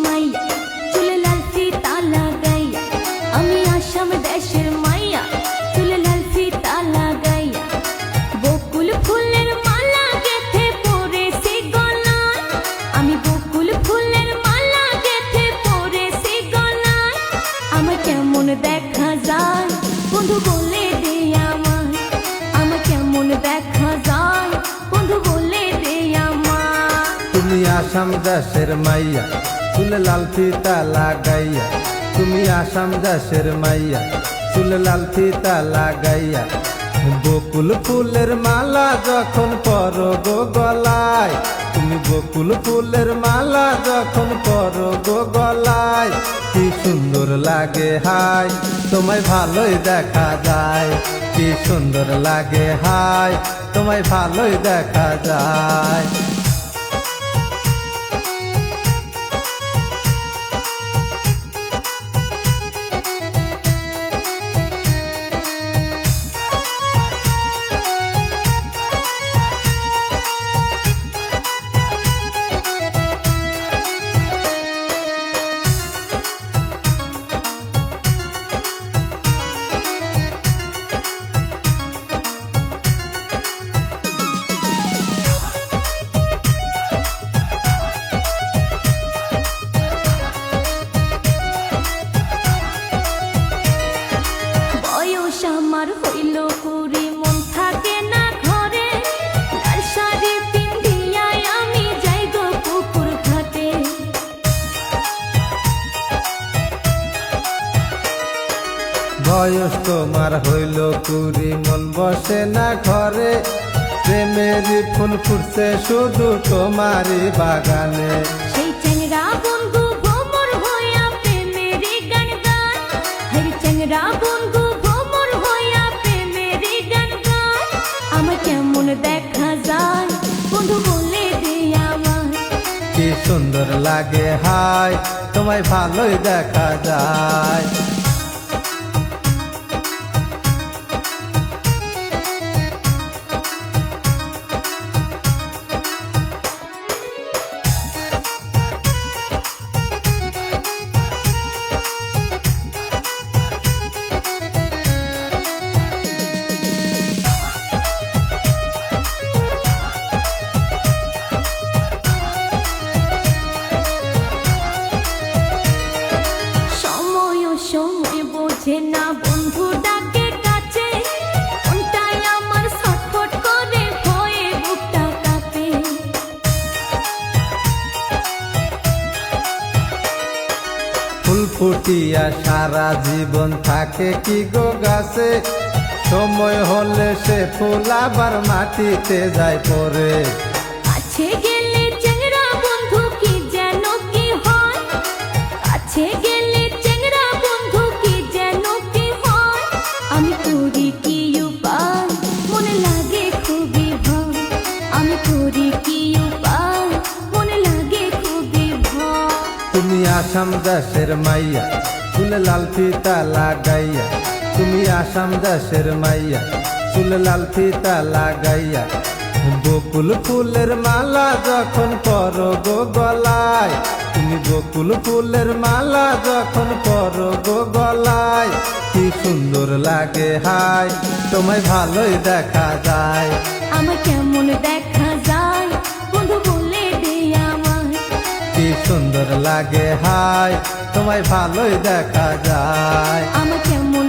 মাইয়া চুলে লাল ফিতা লাগাইয়া, আমি আসাম দেশের মাইয়া চুলে লাল ফিতা লাগাইয়া, বকুল ফুলের মালা গেথে পরেছি গলায়, আমি বকুল ফুলের মালা গেথে পরেছি গলায়। আমার কেমন দেখা যায় বন্ধু বলে দে আমায়, আমার কেমন দেখা যায় বন্ধু বলে দে আমায়। তুমি আসাম দেশের মাইয়া চুলে লাল ফিতা লাগাইয়া, তুমি আসাম দেশের মাইয়া চুলে লাল ফিতা লাগাইয়া, বকুল ফুলের মালা যখন পরো গো গলায়, তুমি বকুল ফুলের মালা যখন পরো গো গলায়, কি সুন্দর লাগে হায় তোমায় ভালোই দেখা যায়, কি সুন্দর লাগে হায় তোমায় ভালোই দেখা যায়। বয়স আমার হইল কুড়ি, মন থাকে না ঘরে, লাল শাড়ি পিন্ধিয়াই আমি যাই গো পুকুর ঘাটে। বয়স তোমার হইল কুড়ি, মন বসে না ঘরে, প্রেমেরই ফুল ফুটছে শুধু তোমারই বাগানে। সেই চ্যাংরা বন্ধু ভোমর হইয়া প্রেমেরই গান গায়, হরি চ্যাংরা বন্ধু ভোমর হইয়া প্রেমেরই গান গায়। আমার কেমন দেখা যায় বন্ধু বলে দে আমায়, কি সুন্দর লাগে হায় তোমায় ভালোই দেখা যায়। সময় বোঝে না বন্ধু ডাকে কাছে, কোনটাই আমার ছটফট করে ভয়ে বুকটা কাঁপে। ফুল ফুটিয়া সারা জীবন থাকে কি গো গাছে, সময় হলে সে ফুল আবার মাটিতে যায় পড়ে। কাছে গেলে চ্যাংরা বন্ধু কি যেন কি হয়, কাছে গেলে চ্যাংরা বন্ধু কি যেন কি হয়। আমি করি কি উপায় মনে লাগে খুবই ভয়, আমি করি কি উপায় মনে লাগে খুবই ভয়। তুমি আসাম দেশের মাইয়া চুলে লাল ফিতা লাগাইয়া, তুমি আসাম দেশের মাইয়া চুলে লাল ফিতা লাগাইয়া, বকুল ফুলের মালা যখন পরো গো গলায়, তুমি বকুল ফুলের মালা যখন পরো গো গলায়, কি সুন্দর লাগে হায় তোমায় ভালোই দেখা যায়। আমার কেমন দেখা যায় বন্ধু বলে দে আমায়, কি সুন্দর লাগে হায় তোমায় ভালোই দেখা যায়। আমার কেমন